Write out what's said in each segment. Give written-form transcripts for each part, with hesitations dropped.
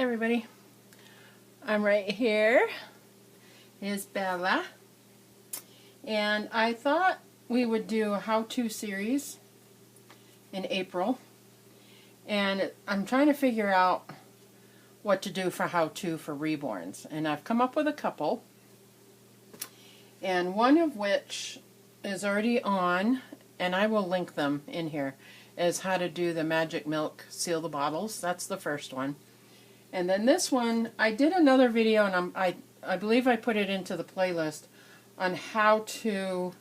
Hi everybody, I'm right here. Here's Bella, and I thought we would do a how-to series in April, and I'm trying to figure out what to do for how-to for reborns, and I've come up with a couple, and one of which is already on, and I will link them in here, is how to do the magic milk, seal the bottles. That's the first one. And then this one, I did another video, and I believe I put it into the playlist on how to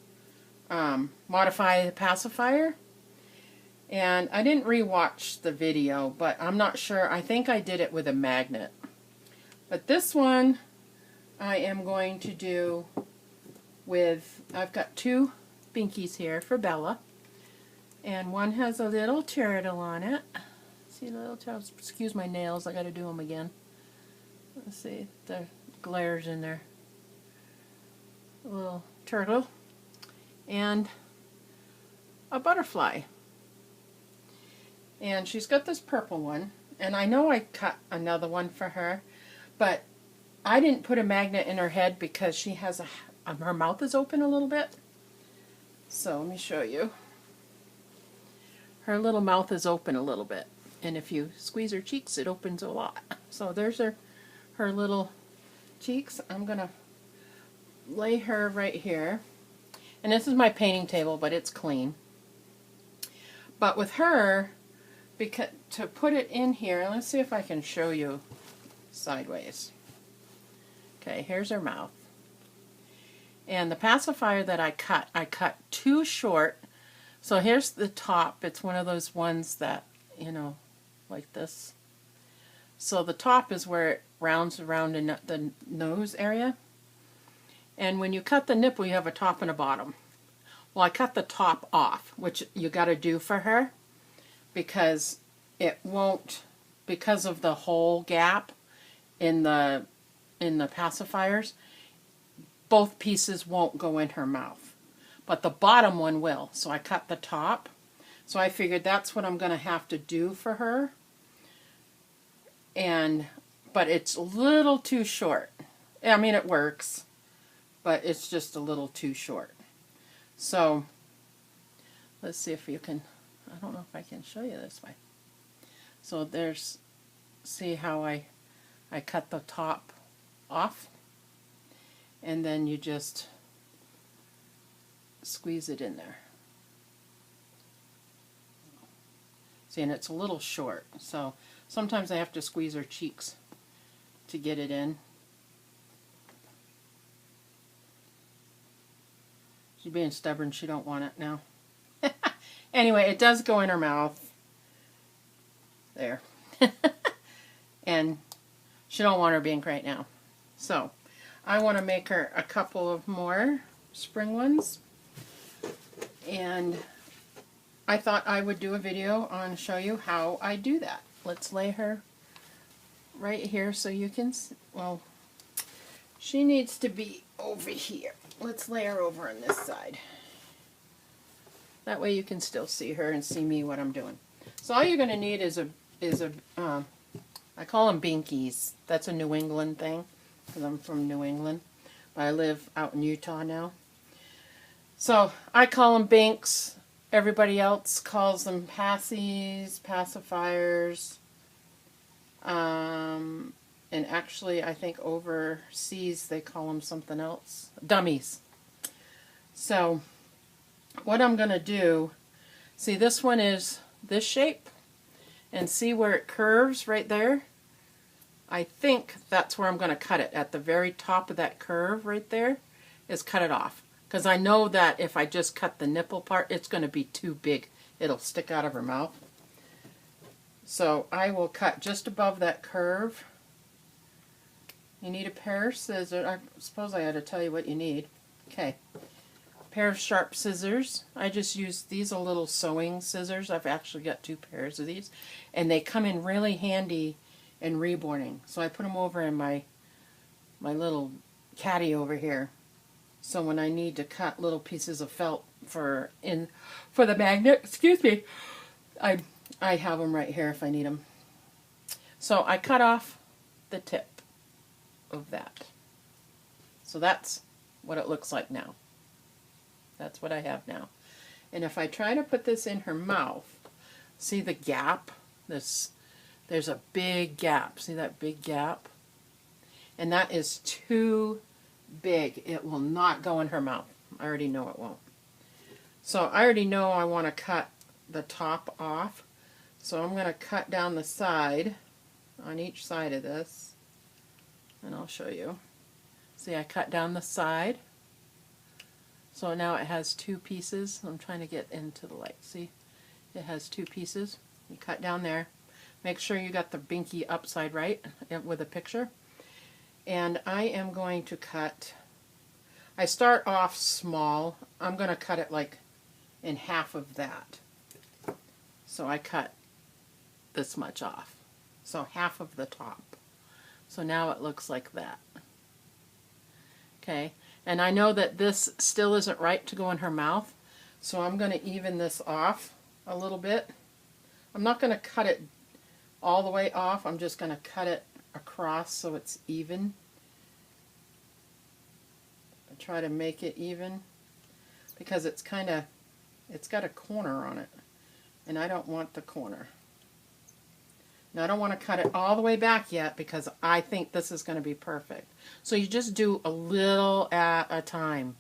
modify the pacifier. And I didn't rewatch the video, but I'm not sure. I think I did it with a magnet. But this one, I am going to do with, I've got two binkies here for Bella. And one has a little turtle on it. See the little turtles? Excuse my nails, I gotta do them again. Let's see, the glares in there. A little turtle. And a butterfly. And she's got this purple one. And I know I cut another one for her, but I didn't put a magnet in her head because she has her mouth is open a little bit. So let me show you. Her little mouth is open a little bit. And if you squeeze her cheeks, it opens a lot. So there's her little cheeks. I'm going to lay her right here. And this is my painting table, but it's clean. But with her, because to put it in here, let's see if I can show you sideways. Okay, here's her mouth. And the pacifier that I cut too short. So here's the top. It's one of those ones that, you know, like this. So the top is where it rounds around in the nose area. And when you cut the nipple, you have a top and a bottom. Well, I cut the top off, which you got to do for her because it won't, because of the hole gap in the pacifiers, both pieces won't go in her mouth. But the bottom one will. So I cut the top. So I figured that's what I'm going to have to do for her. But it's a little too short. I mean, it works, but it's just a little too short. So let's see if you can, I don't know if I can show you this way. So there's, see how I cut the top off? And then you just squeeze it in there. See, and it's a little short, so sometimes I have to squeeze her cheeks to get it in. She's being stubborn, she don't want it now. Anyway, it does go in her mouth. There. And she don't want her being right now. So, I want to make her a couple of more spring ones. And I thought I would do a video on show you how I do that. Let's lay her right here so you can see. Well, she needs to be over here. Let's lay her over on this side. That way you can still see her and see me what I'm doing. So all you're going to need is I call them binkies. That's a New England thing because I'm from New England. But I live out in Utah now. So I call them binks. Everybody else calls them pacis, pacifiers, and actually I think overseas they call them something else, dummies. So what I'm going to do, see this one is this shape, and see where it curves right there? I think that's where I'm going to cut it, at the very top of that curve right there, is cut it off. Because I know that if I just cut the nipple part, it's going to be too big. It'll stick out of her mouth. So I will cut just above that curve. You need a pair of scissors. I suppose I ought to tell you what you need. Okay. A pair of sharp scissors. I just use these little sewing scissors. I've actually got two pairs of these. And they come in really handy in reborning. So I put them over in my little caddy over here. So when I need to cut little pieces of felt for the magnet, excuse me, I have them right here if I need them. So I cut off the tip of that. So that's what it looks like now. That's what I have now. And if I try to put this in her mouth, see the gap? There's a big gap. See that big gap? And that is too big. It will not go in her mouth. I already know it won't. So I already know I want to cut the top off. So I'm going to cut down the side on each side of this. And I'll show you. See, I cut down the side. So now it has two pieces. I'm trying to get into the light. See, it has two pieces. You cut down there. Make sure you got the binky upside right with a picture. And I am going to cut, I start off small. I'm going to cut it like in half of that. So I cut this much off. So half of the top. So now it looks like that. Okay, and I know that this still isn't right to go in her mouth, so I'm going to even this off a little bit. I'm not going to cut it all the way off. I'm just going to cut it across so it's even. I try to make it even because it's got a corner on it, and I don't want the corner. Now I don't want to cut it all the way back yet because I think this is going to be perfect. So you just do a little at a time.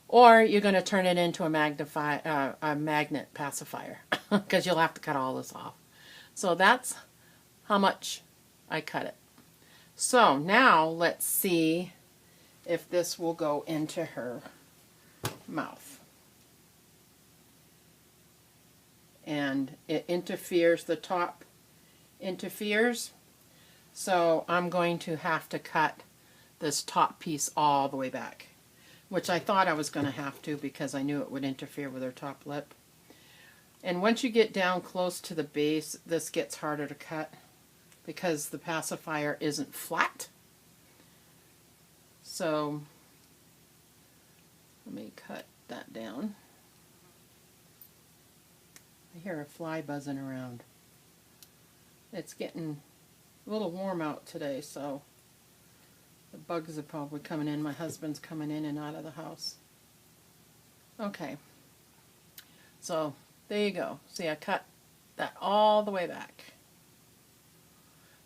Or you're going to turn it into a magnet pacifier because you'll have to cut all this off. So that's how much I cut it. So now let's see if this will go into her mouth. And it interferes, the top interferes, so I'm going to have to cut this top piece all the way back, which I thought I was going to have to because I knew it would interfere with her top lip. And once you get down close to the base, this gets harder to cut because the pacifier isn't flat. So let me cut that down. I hear a fly buzzing around. It's getting a little warm out today, so the bugs are probably coming in. My husband's coming in and out of the house. Okay, so there you go. See, I cut that all the way back.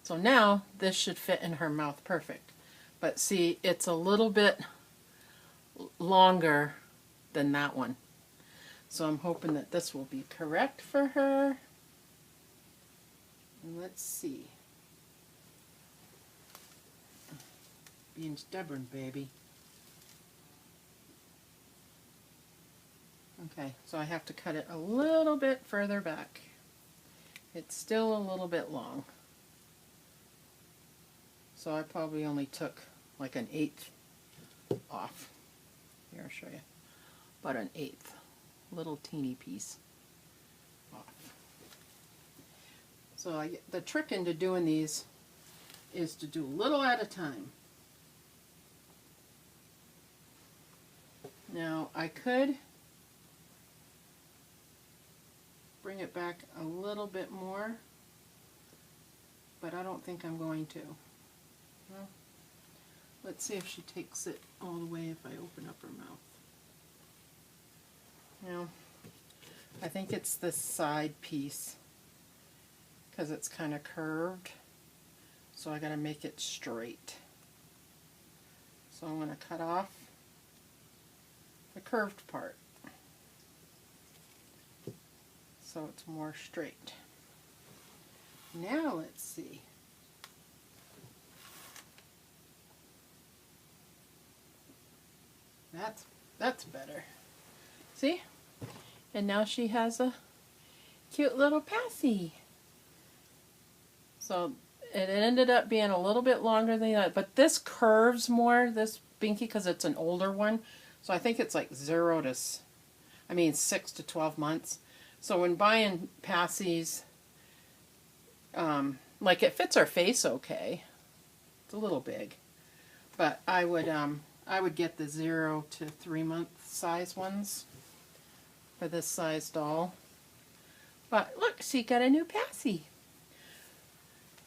So now this should fit in her mouth perfect. But see, it's a little bit longer than that one. So I'm hoping that this will be correct for her. Let's see. Being stubborn, baby. Okay, so I have to cut it a little bit further back. It's still a little bit long. So I probably only took like an 1/8 off. Here, I'll show you. About an 1/8. Little teeny piece off. So the trick into doing these is to do a little at a time. Now I could bring it back a little bit more, but I don't think I'm going to. Well, let's see if she takes it all the way if I open up her mouth. Now, I think it's this side piece because it's kind of curved, so I got to make it straight. So I'm going to cut off the curved part so it's more straight. Now let's see. That's better. See? And now she has a cute little paci. So it ended up being a little bit longer than that, but this curves more, this binky, because it's an older one. So I think it's like 6 to 12 months. So when buying pacis, like it fits her face okay. It's a little big, but I would get the 0 to 3 month size ones for this size doll. But look, she got a new paci.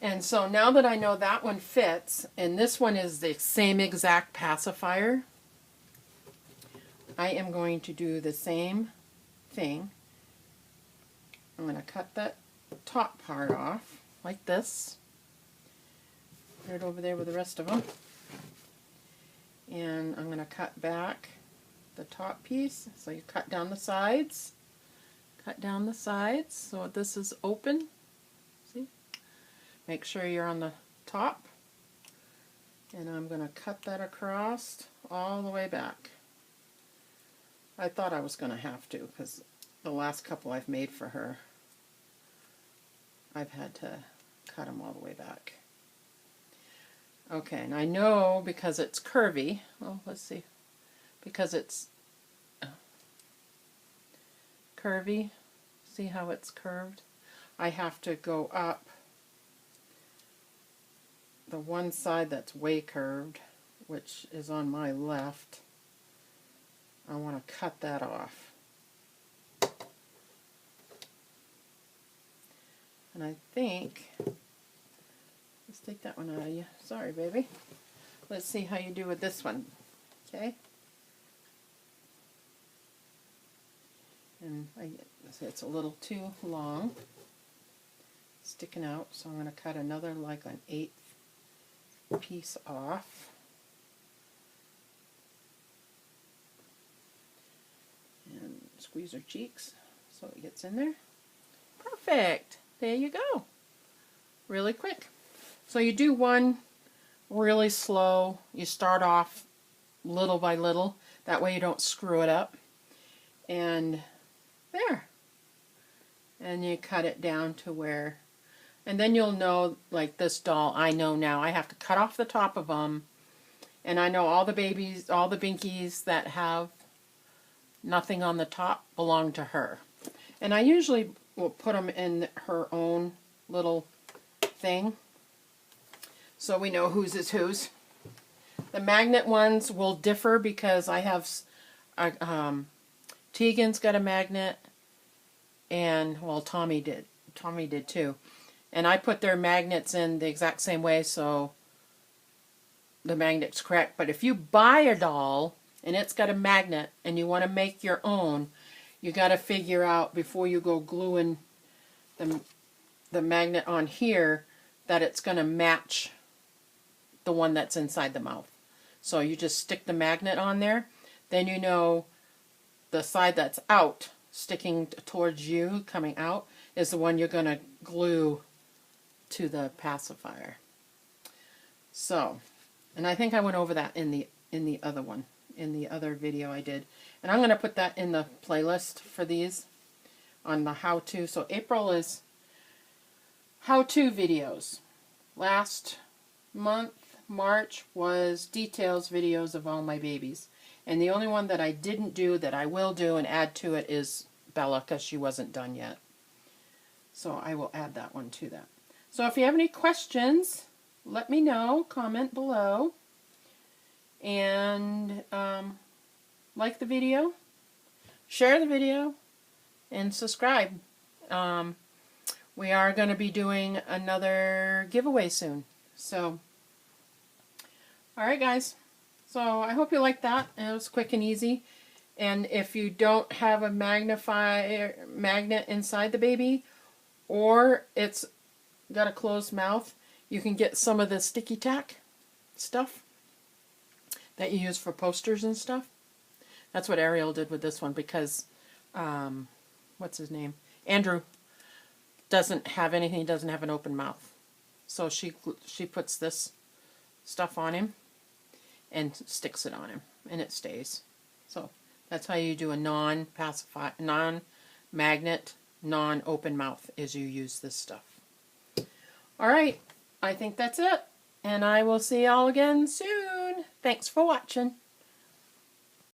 And so now that I know that one fits, and this one is the same exact pacifier, I am going to do the same thing. I'm going to cut that top part off like this. Put it over there with the rest of them. And I'm going to cut back the top piece. So you cut down the sides. Cut down the sides so this is open. See? Make sure you're on the top. And I'm going to cut that across all the way back. I thought I was going to have to because the last couple I've made for her, I've had to cut them all the way back. Okay, and I know because it's curvy, well, let's see, because it's curvy, see how it's curved? I have to go up the one side that's way curved, which is on my left. I want to cut that off. And I think, let's take that one out of you. Sorry, baby. Let's see how you do with this one. Okay? And I see it's a little too long, sticking out, so I'm going to cut another like an 1/8 piece off. And squeeze her cheeks so it gets in there. Perfect! There you go. Really quick. So you do one really slow. You start off little by little. That way you don't screw it up. And there. And you cut it down to where, and then you'll know, like this doll, I know now I have to cut off the top of them. And I know all the babies, all the binkies that have nothing on the top belong to her. And I usually will put them in her own little thing so we know whose is whose. The magnet ones will differ because I have Tegan's got a magnet, and well, Tommy did too, and I put their magnets in the exact same way so the magnet's correct. But if you buy a doll and it's got a magnet and you want to make your own, you got to figure out before you go gluing the magnet on here that it's going to match the one that's inside the mouth. So you just stick the magnet on there, then you know the side that's out, sticking towards you, coming out, is the one you're going to glue to the pacifier. So, and I think I went over that in the other one, in the other video I did. And I'm going to put that in the playlist for these on the how-to. So April is how-to videos. Last month, March, was details videos of all my babies. And the only one that I didn't do that I will do and add to it is Bella, because she wasn't done yet. So I will add that one to that. So if you have any questions, let me know. Comment below. And like the video, share the video, and subscribe. We are going to be doing another giveaway soon. So, alright guys. So I hope you liked that. It was quick and easy. And if you don't have a magnet inside the baby, or it's got a closed mouth, you can get some of the sticky tack stuff that you use for posters and stuff. That's what Ariel did with this one because, what's his name? Andrew doesn't have anything, he doesn't have an open mouth. So she puts this stuff on him and sticks it on him, and it stays. So that's how you do a non-magnet, non-open mouth, is you use this stuff. Alright, I think that's it. And I will see y'all again soon. Thanks for watching.